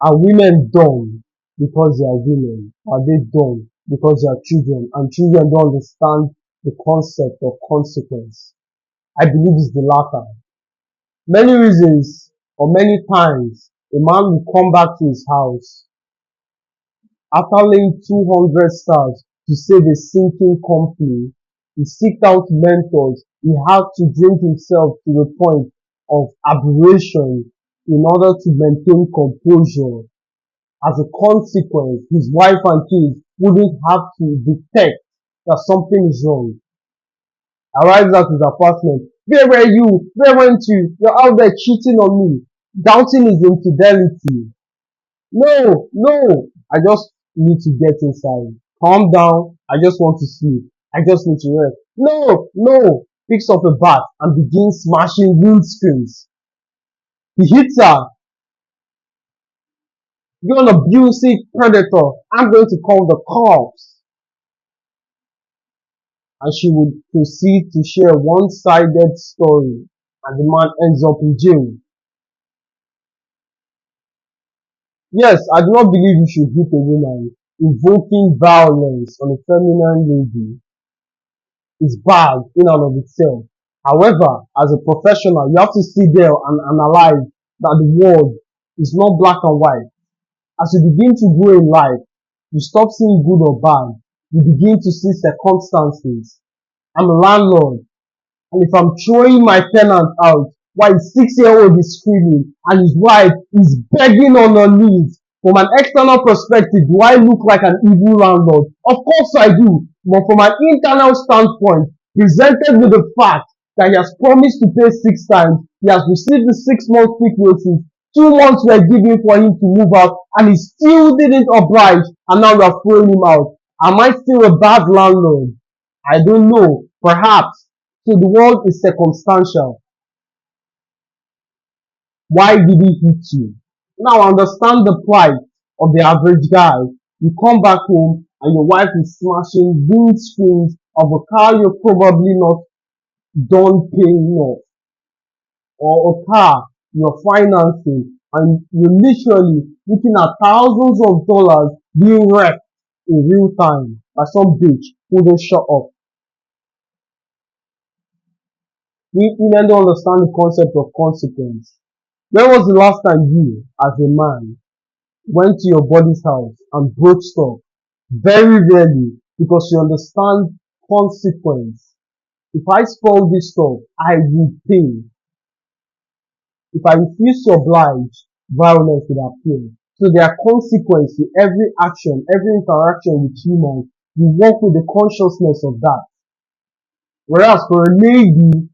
Are women dumb because they are women? Are they dumb because they are children and children don't understand the concept of consequence? I believe it's the latter. Many reasons or many times a man will come back to his house after laying 200 stars to save a sinking company. He seeked out mentors. He had to drink himself to the point of aberration in order to maintain composure. As a consequence, his wife and kids wouldn't have to detect that something is wrong. Arrives at his apartment. Where were you? Where went you? You're out there cheating on me. Doubting his infidelity. No, no. I just need to get inside. Calm down. I just want to sleep. I just need to rest. No, no. Picks up a bat and begins smashing windscreens. He hits her. You're an abusive predator. I'm going to call the cops. And she would proceed to share a one-sided story, and the man ends up in jail. Yes, I do not believe you should hit a woman. Invoking violence on a feminine lady is bad in and of itself. However, as a professional, you have to sit there and analyze that the world is not black and white. As you begin to grow in life, you stop seeing good or bad. You begin to see circumstances. I'm a landlord. And if I'm throwing my tenant out while his 6-year-old is screaming and his wife is begging on her knees, from an external perspective, do I look like an evil landlord? Of course I do. But from an internal standpoint, presented with the fact that he has promised to pay 6 times, he has received the 6 month quick notice, 2 months were given for him to move out, and he still didn't oblige, and now we are throwing him out. Am I still a bad landlord? I don't know. Perhaps. So the world is circumstantial. Why did he hit you? Now understand the plight of the average guy. You come back home and your wife is smashing windscreens of a car you're probably not done paying off, or a car you're financing, and you're literally looking at thousands of dollars being wrecked in real time by some bitch who don't shut up. We women don't understand the concept of consequence. When was the last time you, as a man, went to your body's house and broke stuff? Very rarely, because you understand consequence. If I spoil this stuff, I will pay. If I refuse to oblige, violence will appear. So there are consequences to every action, every interaction with humans. You work with the consciousness of that. Whereas for a lady,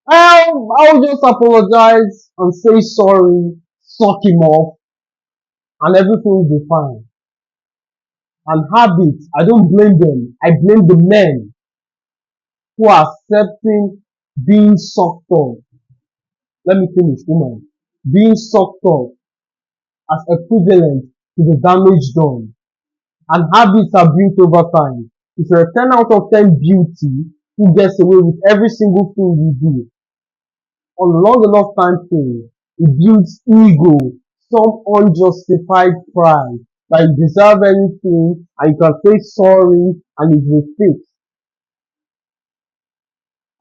I'll just apologize and say sorry, suck him off, and everything will be fine. And habits, I don't blame them. I blame the men who are accepting being sucked off. Let me finish, woman. Being sucked off as equivalent to the damage done. And habits are built over time. If you're a 10 out of 10 beauty who gets away with every single thing you do, on a long enough time frame, it builds ego, some unjustified pride that you deserve anything and you can say sorry and it will fix.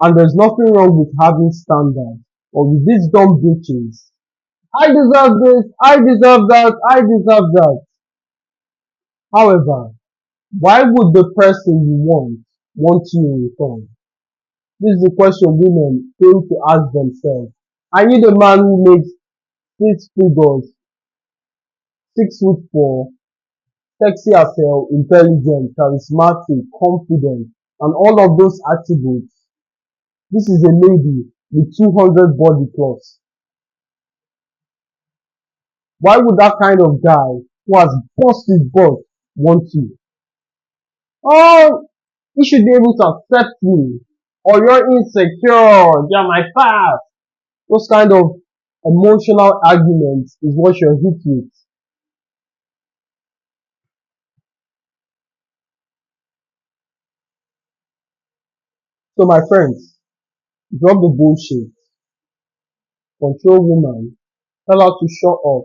And there's nothing wrong with having standards. Or with these dumb bitches. I deserve this, I deserve that, I deserve that. However, why would the person you want you in return? This is the question women fail to ask themselves. I need a man who makes 6 figures, 6'4", sexy as hell, intelligent, charismatic, confident, and all of those attributes. This is a lady with 200 body plus. Why would that kind of guy who has bust his butt want you? Oh, you should be able to accept me. Or you're insecure, you're my fast. Those kind of emotional arguments is what you're hit with. So my friends, drop the bullshit. Control woman. Tell her to shut up.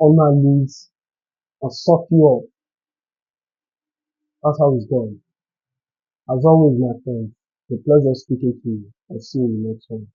honor leads and suck you up. That's how it's done. As always, my friend, it's a pleasure speaking to you. I'll see you in the next one.